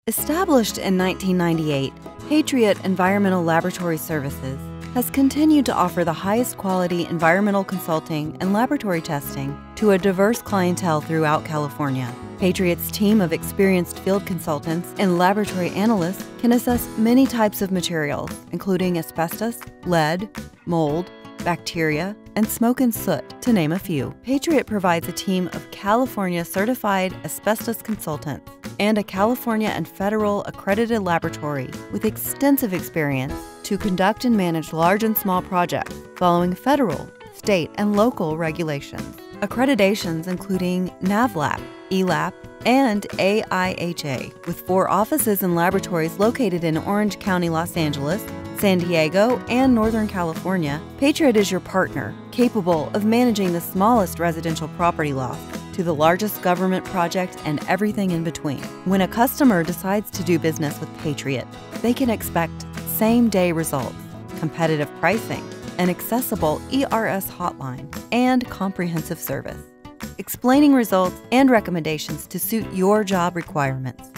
Established in 1998, Patriot Environmental Laboratory Services has continued to offer the highest quality environmental consulting and laboratory testing to a diverse clientele throughout California. Patriot's team of experienced field consultants and laboratory analysts can assess many types of materials, including asbestos, lead, mold, bacteria, and smoke and soot, to name a few. Patriot provides a team of California certified asbestos consultants and a California and federal accredited laboratory with extensive experience to conduct and manage large and small projects following federal, state, and local regulations. Accreditations including NAVLAP, ELAP, and AIHA, with 4 offices and laboratories located in Orange County, Los Angeles, San Diego, and Northern California. Patriot is your partner, capable of managing the smallest residential property loss to the largest government project and everything in between. When a customer decides to do business with Patriot, they can expect same-day results, competitive pricing, an accessible ERS hotline, and comprehensive service, explaining results and recommendations to suit your job requirements.